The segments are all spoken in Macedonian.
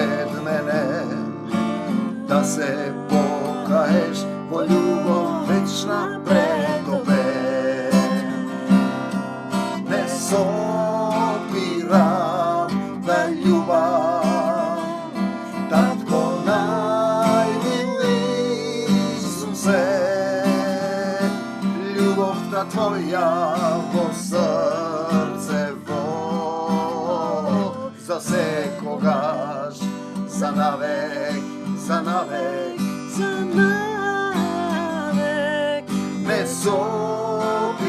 pred mene, da se pokaješ, po ljubov večna pred tobe. Ne sopiram da ljubav, tatko najmiliji Isuse, ljubov ta tvoja vo srce zasekogaš za navek, za navek, za navek. Ne sopiram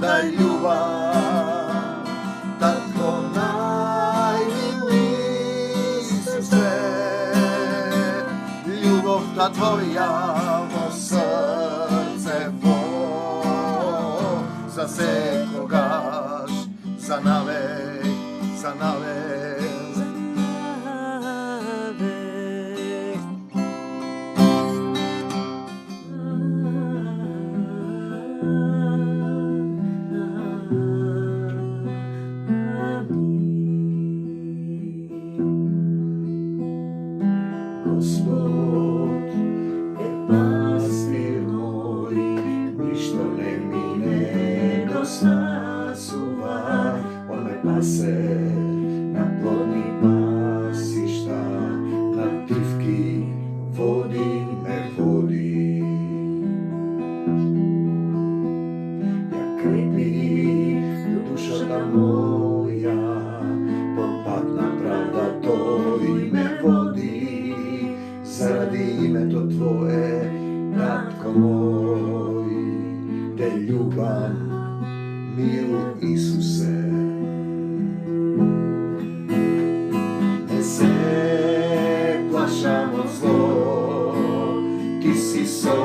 da ljubav, tatko najmiliji Isuse, ljubov ta tvoja vo srce zasekogaš za navek, za navek. Gospod je pastir moj, ništa ne mi nedostasuva. On me pase na plodni pasišta, na tivki vodi me vodi. Ja krepi duša moja, popatna pravda to me vodi. Zaradi imeto tvoje, tatko moj, te ljubam, milu Isuse. Ne se plašam od zlo, ti si so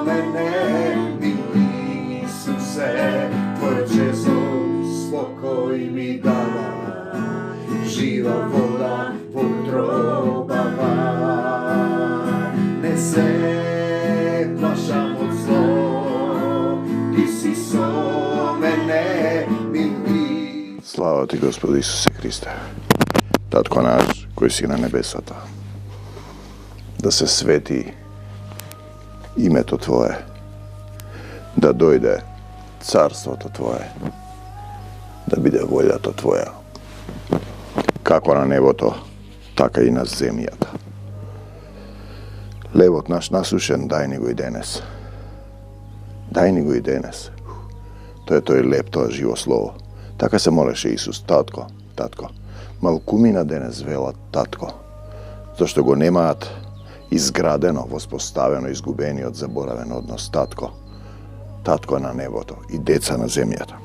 mene, milu Isuse. Tvoj Džezov spokoj mi dala, živa voda utrobava. Ne se plašam od zlo, ti si so mene, mili. Slava ti, Gospod Isuse Hriste, Tatko naš koji si na nebesata, da se sveti ime to tvoje, da dojde carstvo to tvoje, da bide volja to tvoja, kako na nebo to, taka i na zemljata. Levot naš nasušen, daj ni go i denes. Daj ni go i denes. To je lep, to je živo slovo. Taka se moleše Isus, tatko, mal kumina denes vela, tatko, zašto go nemat izgradeno, vospostaveno, izgubeni od zaboraven odnos, tatko na neboto i deca na zemljata.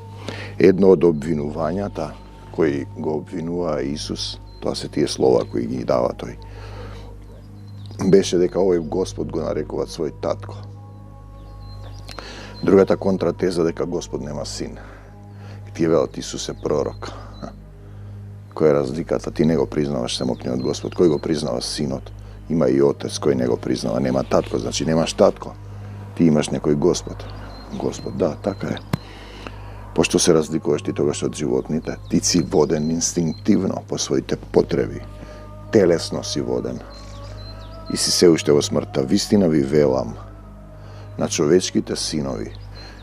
Jedno od obvinuvanjata koji go obvinува Isus, to se tije slova koji njih dava toj, beše дека овој Господ го нарекува свој татко. Другата контратеза дека Господ нема син. И тие велат Исус е пророк. Која е разликата? Ти не го признаваш самотниот Господ. Кој го признава синот? Има и отец кој не го признава. Нема татко, значи немаш татко. Ти имаш некој Господ. Господ, да, така е. Пошто се разликуваш ти тогаш од животните, ти си воден инстинктивно по своите потреби. Телесно си воден. И си се уште во смртта. Вистина ви велам, на човечките синови,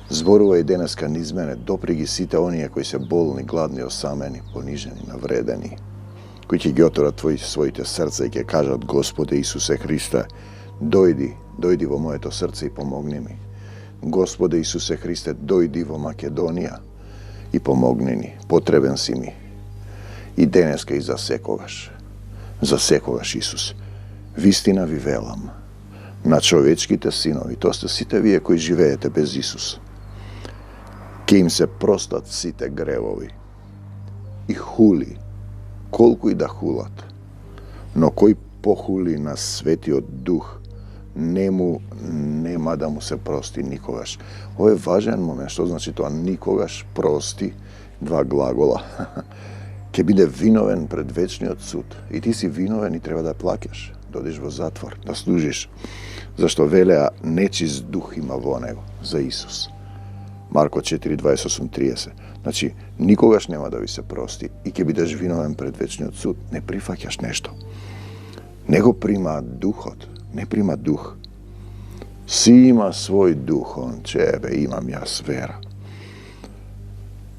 зборува и денеска низ мене, допри ги сите оние кои се болни, гладни, осамени, понижени, навредени, кои ќе ги отворат своите срца и ќе кажат: Господе Исусе Христе, дојди во моето срце и помогни ми. Господе Исусе Христе, дојди во Македонија и помогни ни. Потребен си ми. И денеска и за секогаш Исус. Вистина ви велам, на човечките синови, тоа сте сите вие кои живеете без Исус, ке им се простат сите гревови и хули, колку и да хулат, но кој похули на Светиот Дух, нема да му се прости никогаш. Ово е важен момент, што значи тоа никогаш прости, два глагола. Ке биде виновен пред вечниот суд. И ти си виновен и треба да плаќаш, да одиш во затвор, да служиш, зашто велеа нечист дух има во него, за Исус. Марко 4:28-30. Значи, никогаш нема да ви се прости и ќе бидеш виновен пред вечниот суд. Не прифаќаш нешто. Не го прима духот, не прима дух. Си има свој дух, он чебе, имам јас вера.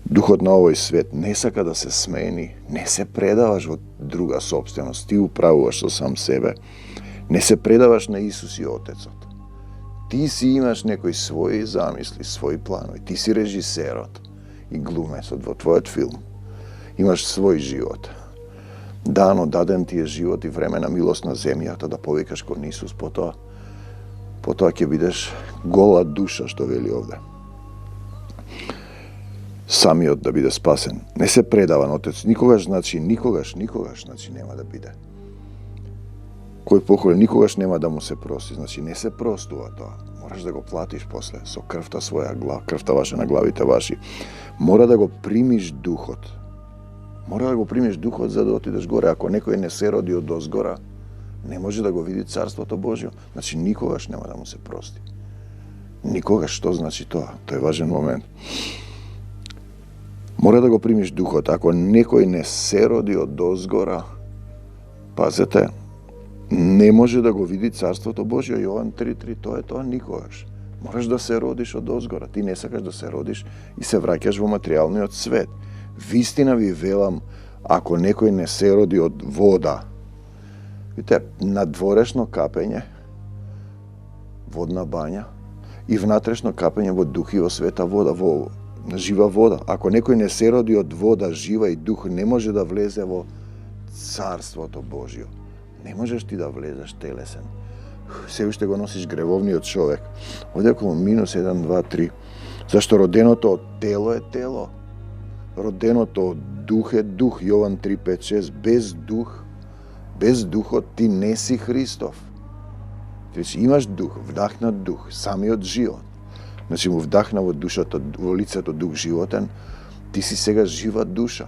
Духот на овој свет не сака да се смени, не се предаваш во друга собственост, ти управуваш со сам себе, не се предаваш на Исус и Отецот. Ти си имаш некои своји замисли, своји планови, ти си режисерот и глумецот во твојот филм. Имаш свој живот. Дано даден ти е живот и време на милост на земјата да повикаш кон Исус, потоа ќе бидеш гола душа, што вели овде. Самиот да биде спасен. Не се предава на Отец. Никогаш нема да биде. Кој похоли никогаш нема да му се прости. Значи не се простува тоа. Мораш да го платиш после со крвта своја глава, крвта ваша на главите ваши. Мора да го примиш духот. Мора да го примиш духот за да отидеш горе. Ако некој не се роди од озгора, не може да го види Царството Божјо. Значи никогаш нема да му се прости. Никогаш, што значи тоа? Тоа е важен момент. Мора да го примиш духот. Ако некој не се роди од озгора, пазете, не може да го види Царството Божјо. Јован 3.3, тоа е тоа никогаш. Мораш да се родиш од озгора. Ти не сакаш да се родиш и се враќаш во материјалниот свет. Вистина ви велам, ако некој не се роди од вода, видите, надворешно капење, водна бања, и внатрешно капење во дух и во света вода, во жива вода. Ако некој не се роди од вода, жива и дух, не може да влезе во Царството Божјо. Не можеш ти да влезеш телесен. Се уште го носиш гревовниот човек. Оде околу минус 1, 2, 3. Зашто роденото од тело е тело. Роденото од дух е дух. Јован 3, 5, 6. Без духот ти не си Христов. Ти си имаш дух, вдахнат дух, самиот живот. Значи му вдахна во душата, во лицето дух животен, ти си сега жива душа.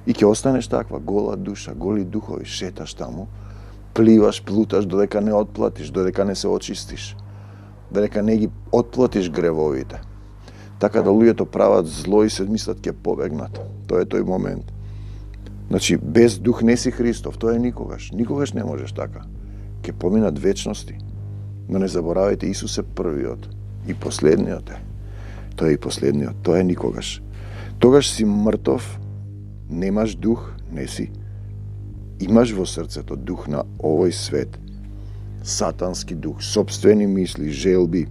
И ќе останеш таква, гола душа, голи духови, шеташ таму, пливаш, плуташ, додека не отплатиш, додека не се очистиш, додека не ги отплатиш гревовите. Така да луѓето прават зло и се мислат ќе побегнат. Тоа е тој момент. Значи, без дух не си Христов, тоа е никогаш. Никогаш не можеш така. Ќе поминат вечности. Но не заборавајте, Исус е првиот и последниот е. Тоа е и последниот, тоа е никогаш. Тогаш си мртов, немаш дух, не си. Имаш во срцето дух на овој свет. Сатански дух, сопствени мисли, желби,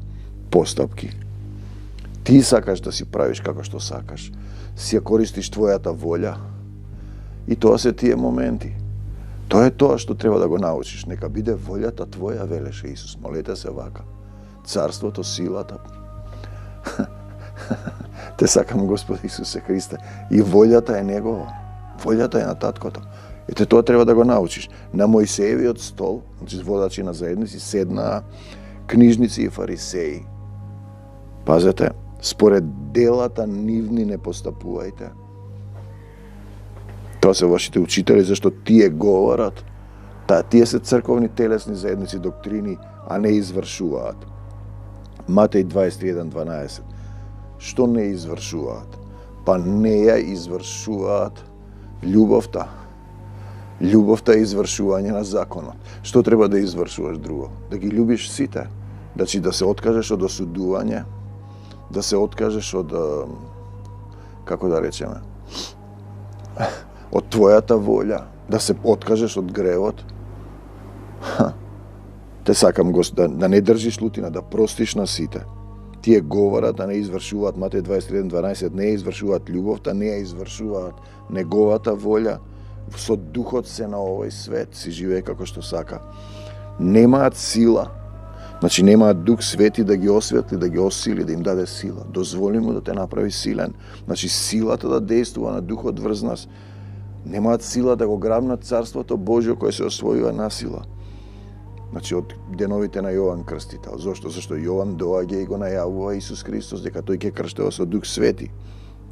постапки. Ти сакаш да си правиш како што сакаш. Си ја користиш твојата волја. И тоа се тие моменти. Тоа е тоа што треба да го научиш. Нека биде волјата твоја, велеше Исус. Молете се вака. Царството, силата. Те сакам Господ Исусе Христе. И волјата е Негова. Волјата е на Таткото. Ете тоа треба да го научиш. На Мојсеевиот стол, значи водачи на заедници, седнаа книжници и фарисеи. Пазете, според делата нивни не постапувајте. Тоа се вашите учители, зашто тие говорат. Тие се црковни телесни заедници доктрини, а не извршуваат. Матеј 21.12. Што не извршуваат? Па не ја извршуваат љубовта. Љубовта е извршување на законот. Што треба да извршуваш друго? Да ги љубиш сите. Значи да се откажеш од осудување, да се откажеш од, како да речеме, од твојата волја, да се откажеш од гревот. Те сакам да не држиш лутина, да простиш на сите. Тие говорат, да не извршуваат, Матеј 21.12, не извршуваат љубовта, не ја извршуваат неговата волја, со духот се на овој свет, си живее како што сака. Немаат сила, значи немаат Дух Свети да ги осветли, да ги осили, да им даде сила. Дозволи му да те направи силен. Значи силата да действува на Духот врз нас. Немаат сила да го грабнат Царството Божјо кое се освојува на сила. Значи од деновите на Јован Крстител. Зошто? Зашто Јован доаѓа и го најавува Исус Христос дека тој ќе крштева со Дух Свети.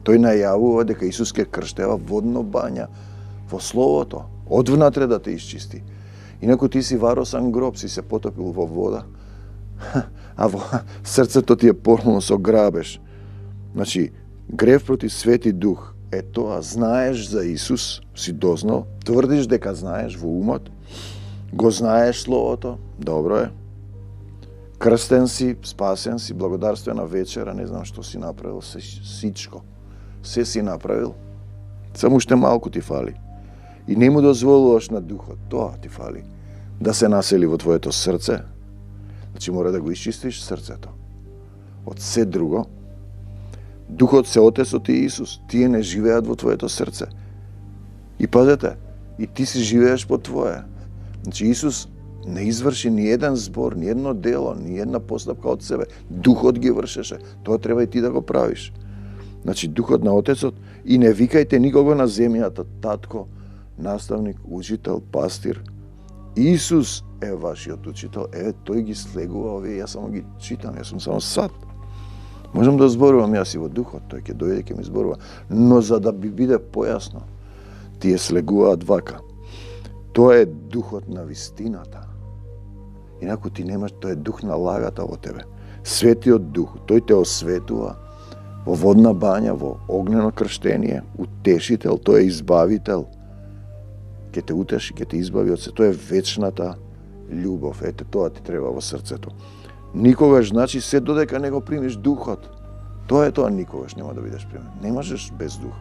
Тој најавува дека Исус ќе крштева водно бања во Словото, одвнатре да те исчисти. Инаку ти си варосан гроб, си се потопил во вода, а во срцето ти е полно со грабеж. Значи, Грев против Свети Дух е тоа, знаеш за Исус, си дознал, тврдиш дека знаеш во умот, го знаеш Словото, добро е, крстен си, спасен си, благодарствена вечера, не знам што си направил, сичко, се си направил, само уште малку ти фали. И не му дозволуваш на Духот, тоа ти фали, да се насели во твоето срце. Значи мора да го исчистиш срцето од се друго. Духот се Отецот и Исус, тие не живеат во твоето срце. И пазете, и ти си живееш по твое. Значи Исус не изврши ни еден збор, ни едно дело, ни една постапка од себе. Духот ги вршеше. Тоа треба и ти да го правиш. Значи Духот на Отецот, и не викајте никого на земјата, татко, наставник, учител, пастир. Исус е вашиот учител. Тој ги слегува овие, јас само ги читам, јас сум само сад. Можам да зборувам јас и во Духот, тој ќе дојде, ќе ми зборува. Но за да биде појасно, тие слегуваат вака. Тоа е Духот на вистината. Инаку ти немаш, тоа е дух на лагата во тебе. Светиот Дух, тој те осветува во водна бања, во огнено крштение, утешител, тој е избавител. Ке те утеши, ке те избави од се. Тоа е вечната љубов. Ете, тоа ти треба во срцето. Никогаш, значи, се додека не го примиш Духот. Тоа е тоа, никогаш нема да бидеш примен. Не можеш без Дух.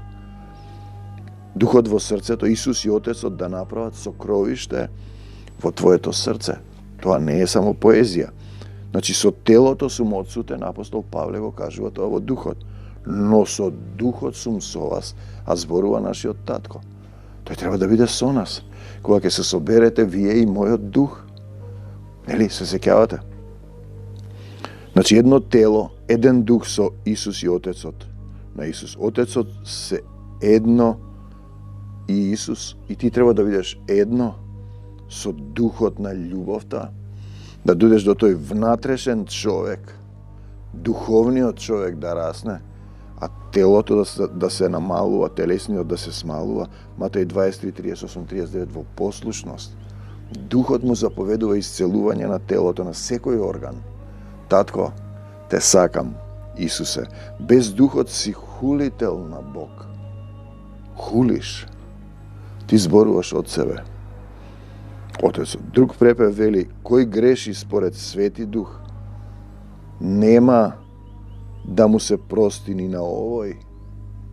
Духот во срцето, Исус и Отецот да направат сокровиште во твоето срце. Тоа не е само поезија. Значи, со телото сум одсутен, апостол Павле го кажува тоа во Духот. Но со Духот сум со вас, а зборува нашиот татко. Тој треба да биде со нас. Кога ќе се соберете вие и мојот Дух. Нели, се сеќавате? Значи, едно тело, еден Дух со Исус и Отецот. На Исус. Отецот се едно и Исус. И ти треба да бидеш едно со Духот на љубовта. Да дојдеш до тој внатрешен човек, духовниот човек да расне, а телото да се намалува, телесниот да се смалува. Матеј 23, 38, 39 во послушност. Духот му заповедува исцелување на телото, на секој орган. Татко, те сакам, Исусе. Без Духот си хулител на Бог. Хулиш. Ти зборуваш од себе. Отецот. Друг препев вели, кој греши според Свети Дух, нема да му се прости ни на овој.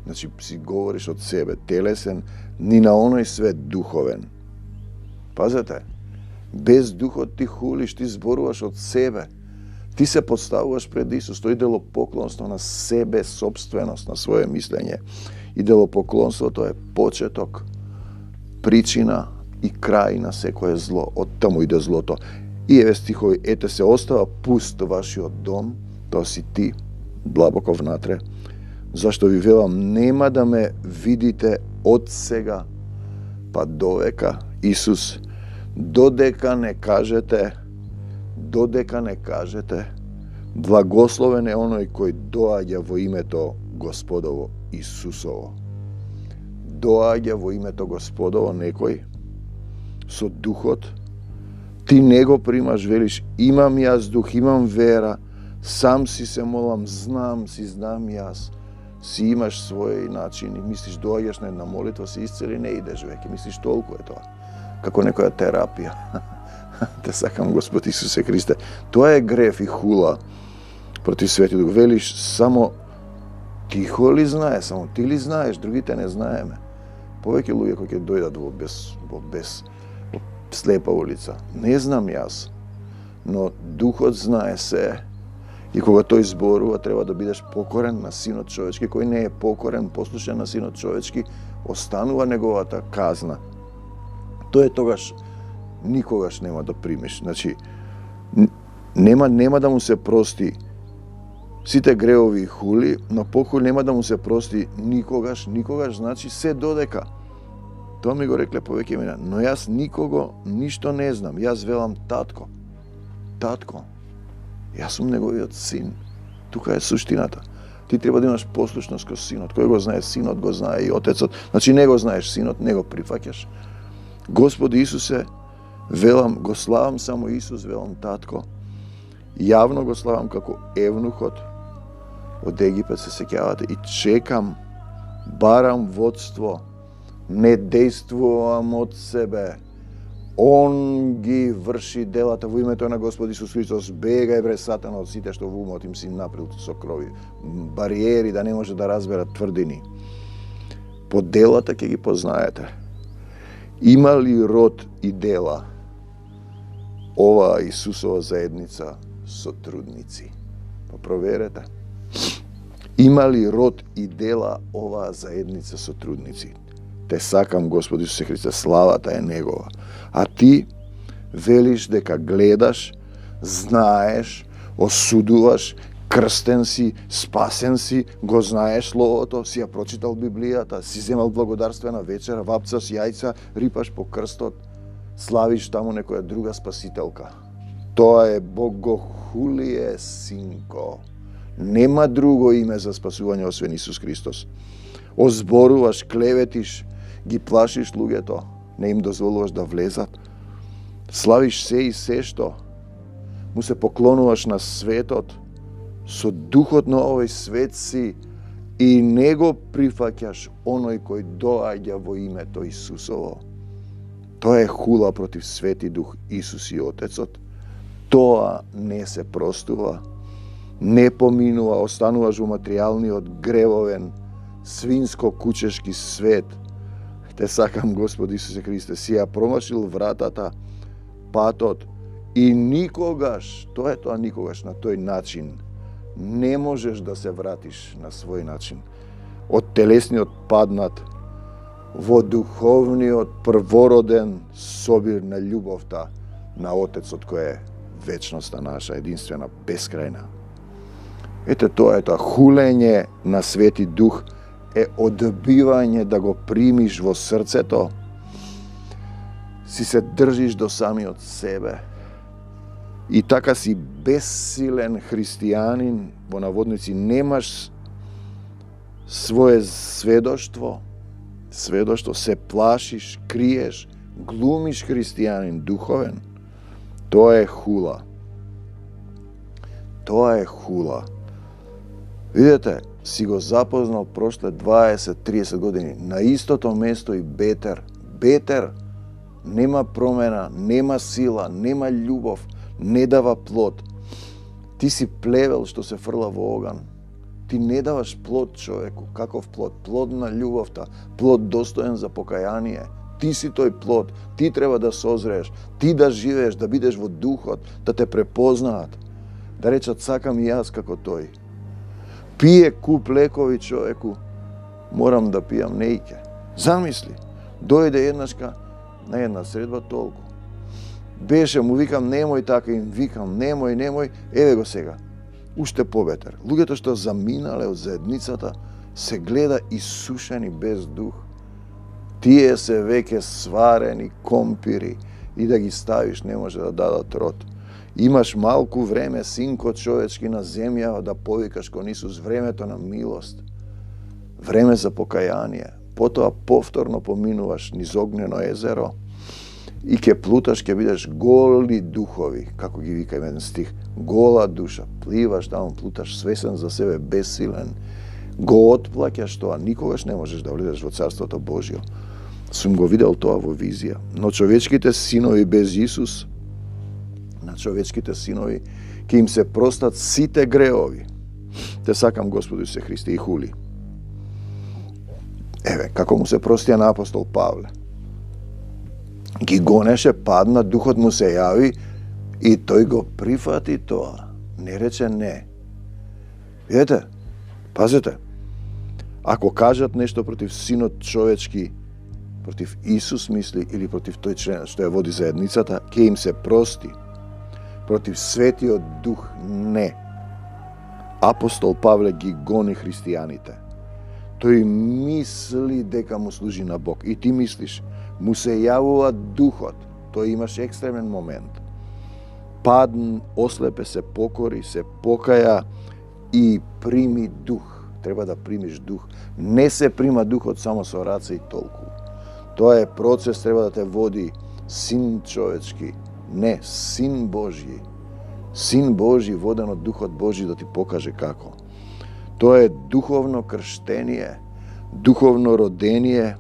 Значи, си говориш од себе, телесен, ни на оној свет духовен. Пазете, без Духот ти хулиш, ти зборуваш од себе. Ти се поставуваш пред Исус, тој делопоклонство на себе, собственост, на своје мислење. И делопоклонството е почеток, причина и крај на секое зло. Од таму иде злото. И еве стихови, ете се остава пуст вашиот дом, тоа си ти, длабоко внатре, зашто ви велам, нема да ме видите од сега па довека, Исус, додека не кажете, благословен е оној кој доаѓа во името Господово Исусово. Доаѓа во името Господово некој со Духот, ти не го примаш, велиш, имам јас Дух, имам вера, сам си се молам, знам јас, си имаш своји начини, мислиш, доаѓаш на една молитва, се исцели, не идеш веќе, мислиш, толку е тоа. Како некоја терапија. Те сакам, Господ Исусе Христе. Тоа е греф и хула против Свети Дух. Велиш, само тихо ли знае, само ти ли знаеш, другите не знаеме. Повеќе луѓе кои ќе дојдат во слепа улица. Не знам јас, но Духот знае се. И кога тој зборува, треба да бидеш покорен на Синот човечки. Кој не е покорен, послушен на Синот човечки, останува неговата казна. Тоа е тогаш никогаш нема да примиш. Значи, нема да му се прости сите греови и хули, но покој нема да му се прости никогаш, значи се додека. Тоа ми го рекле повеќе мина. Но јас никого ништо не знам. Јас велам татко. Татко. Јас сум неговиот син. Тука е суштината. Ти треба да имаш послушност кон синот. Кој го знае синот, го знае и отецот. Значи не го знаеш синот, не го прифаќаш. Господи Исусе, велам, го славам само Исус, велам татко. Јавно го славам како евнухот, од Египет, се сеќавате, и чекам, барам водство, не действувам од себе. Он ги врши делата во името на Господ Исус Христос. Бегај бре сатана од сите што во умот им си наприл со крови. Бариери да не може да разберат тврдини. По делата ќе ги познаете. Има ли род и дела оваа Исусова заедница сотрудници? Па проверете. Има ли род и дела оваа заедница сотрудници? Те сакам, Господ Исусе Христе, славата е Негова. А ти велиш дека гледаш, знаеш, осудуваш, крстен си, спасен си, го знаеш Словото, си ја прочитал Библијата, си земал благодарствена вечера, вапцаш јајца, рипаш по крстот, славиш таму некоја друга спасителка. Тоа е богохулие, синко. Нема друго име за спасување освен Исус Христос. Озборуваш, клеветиш, ги плашиш луѓето, не им дозволуваш да влезат. Славиш се и се што. Му се поклонуваш на светот, со духот на овој свет си и не го прифаќаш оној кој доаѓа во името Исусово. Тоа е хула против Свети Дух Исус и Отецот. Тоа не се простува, не поминува, остануваш во материјалниот гревовен, свинско-кучешки свет. Те сакам, Господ Исусе Христе, си ја промашил вратата, патот и никогаш, тоа е тоа никогаш на тој начин, не можеш да се вратиш на свој начин. Од телесниот паднат во духовниот првороден собир на љубовта на Отецот кој е вечноста наша, единствена, бескрајна. Ете тоа е тоа хулење на Свети Дух е одбивање да го примиш во срцето, си се држиш до самиот себе и така си безсилен христијанин, во наводници, немаш свое сведоштво, се плашиш, криеш, глумиш христијанин духовен. Тоа е хула. Тоа е хула. Видете, си го запознал прошле 20-30 години. На истото место и бетер. Бетер. Нема промена, нема сила, нема љубов, не дава плод. Ти си плевел што се фрла во оган. Ти не даваш плод човеку. Каков плод? Плод на љубовта. Плод достоен за покаяние. Ти си тој плод. Ти треба да созрееш. Ти да живееш, да бидеш во духот, да те препознаат. Да речат, сакам и јас како тој. Пие куп лекови човеку, морам да пијам нејке. Замисли, дојде еднашка на една средба толку. Беше, му викам, немој така, им викам, немој, еве го сега. Уште побетер. Луѓето што заминале од заедницата се гледа исушени без дух. Тие се веќе сварени компири и да ги ставиш не може да дадат род. Имаш малку време, синко човечки на земја, да повикаш кон Исус, времето на милост, време за покаяние. Потоа повторно поминуваш низ огнено езеро и ќе плуташ, ќе бидеш голи духови, како ги вика еден стих, гола душа. Пливаш таму, плуташ свесен за себе, безсилен. Го отплаќаш тоа, никогаш не можеш да влезеш во Царството Божјо. Сум го видел тоа во визија. Но човечките синови без Исус, на човечките синови, ќе им се простат сите греови. Те сакам, Господи Исусе Христе, и хули. Еве, како му се простија на апостол Павле. Ги гонеше, падна, духот му се јави и тој го прифати тоа. Не рече не. Видете, пазете, ако кажат нешто против синот човечки, против Исус мисли или против тој член што ја води заедницата, ќе им се прости. Против Светиот Дух не. Апостол Павле ги гони христијаните. Тој мисли дека му служи на Бог. И ти мислиш, му се јавува Духот. Тој имаш екстремен момент. Падн, ослепе, се покори, се покаја и прими Дух. Треба да примиш Дух. Не се прима Духот само со раце и толку. Тоа е процес, треба да те води Син човечки. Не, Син Божји. Син Божји, воден од Духот Божји, да ти покаже како. Тоа е духовно крштение, духовно родение.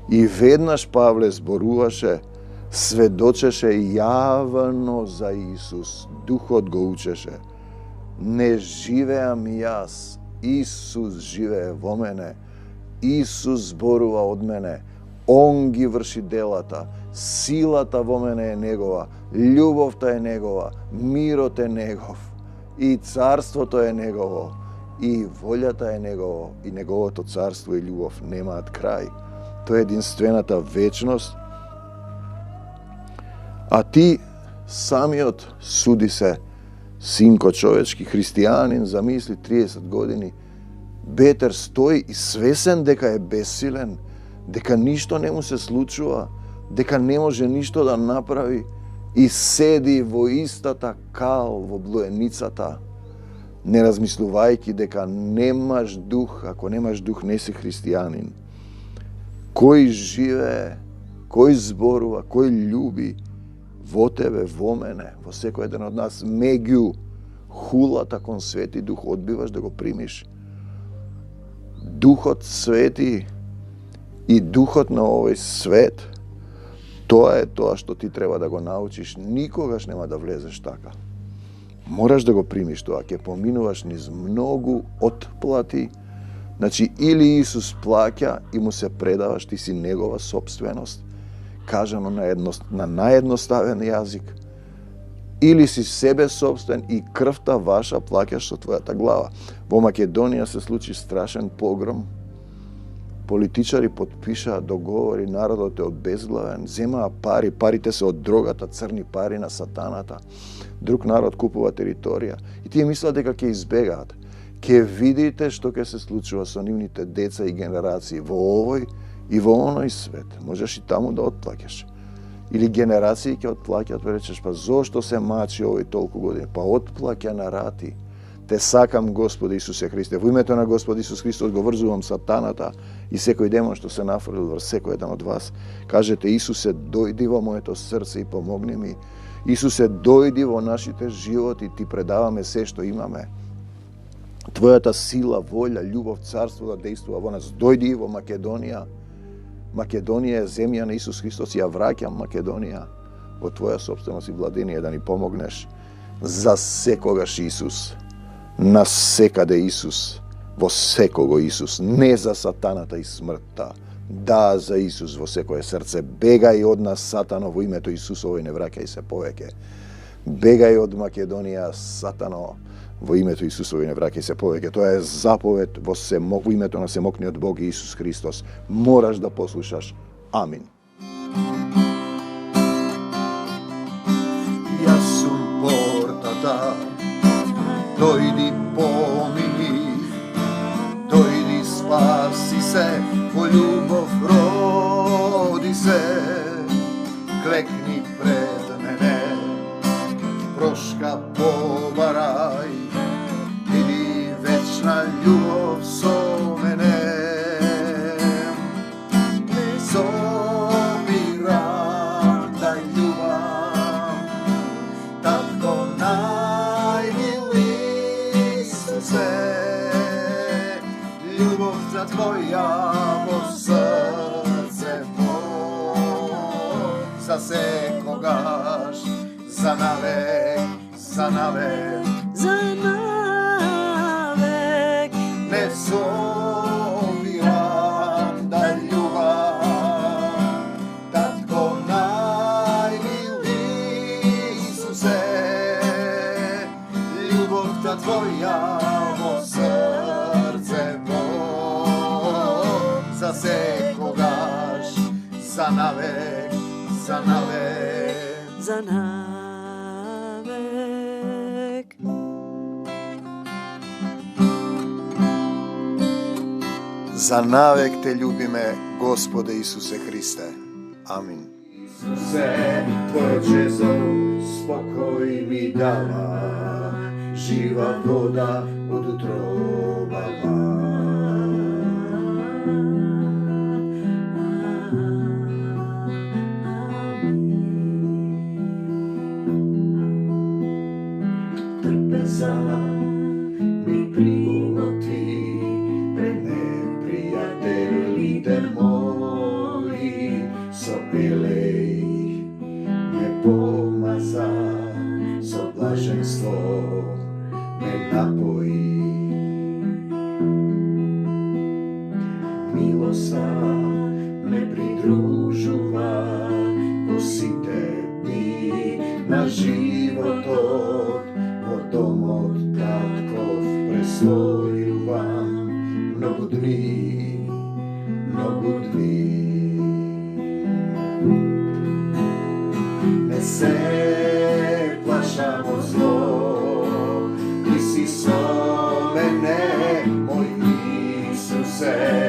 И веднаш Павле зборуваше, сведочеше јавно за Исус. Духот го учеше. Не живеам јас, Исус живее во мене. Исус зборува од мене. Он ги врши делата. Силата во мене е Негова. Љубовта е Негова. Мирот е Негов. И царството е Негово. И волјата е Негово. И Неговото царство и љубов немаат крај. Тоа е единствената вечност. А ти самиот суди се синко човечки, христијанин, замисли 30 години, бетер стои и свесен дека е бесилен, дека ништо не му се случува, дека не може ништо да направи и седи во истата кал во блуеницата, не размислувајќи дека немаш дух, ако немаш дух не си христијанин. Кој живее, кој зборува, кој љуби во тебе, во мене, во секој еден од нас, меѓу хулата кон Свети Дух, одбиваш да го примиш. Духот Свети и духот на овој свет, тоа е тоа што ти треба да го научиш. Никогаш нема да влезеш така. Мораш да го примиш тоа, ќе поминуваш низ многу отплати. Значи, или Исус плаќа и му се предаваш, ти си Негова собственост, кажано на наједноставен јазик, или си себе собствен и крвта ваша плаќаш со твојата глава. Во Македонија се случи страшен погром. Политичари потпишаа договори, народот е обезглавен, земаа пари, парите се од дрогата, црни пари на сатаната. Друг народ купува територија и тие мислат дека ќе избегаат. Ќе видите што ќе се случува со нивните деца и генерации во овој и во оној свет. Можеш и таму да отплаќаш. Или генерации ќе отплаќат, па речеш, па зошто се мачи овој толку години? Па отплаќа на рати. Те сакам, Господи Исусе Христе. Во името на Господи Исус Христос го врзувам сатаната и секој демон што се нафрлил врз секој еден од вас. Кажете, Исусе, дојди во моето срце и помогни ми. Исусе, дојди во нашите животи, ти предаваме се што имаме. Твојата сила, волја, љубов, царство да действува во нас. Дојди во Македонија. Македонија е земја на Исус Христос. Ја враќам Македонија во Твоја собственост и владение да ни помогнеш. За секогаш Исус. На секаде Исус. Во секого Исус. Не за сатаната и смртта. Да, за Исус во секое срце. Бегај од нас, сатано, во името Исусово и не враќај се повеќе. Бегај од Македонија, сатано, во името Исусово и не враќај се повеќе. Тоа е заповед во името на Семокниот Бог и Исус Христос. Мораш да послушаш. Амин. Јас сум портата, дојди помини, дојди спаси се, во љубов роди се, клекни пред мене, прошка побарај, иди вечна љубов со мене. Не собирам да љубам, татко најмили Исусе, љубовта Твоја во срце мој, за секогаш, за навек, за навек, за навек. не собирам да љубам, татко најмили Исусе, љубовта Твоја во срце мој, за секогаш, за навек, за навек. За навек. За навек те љубиме, Господе Исусе Христе. Амин. Исусе, Твоје чесо спокој ми дава, жива вода од утробава. Трпеза ми приголоти, pomaza, so blaženstvo me napoji. Milosa me pridružuva, ko si tebi na životot, vodom od tatkov preslojuvam mnogo dní, mnogo dní. Ne se plašamo zlo, ti si so mene, moj Isuse.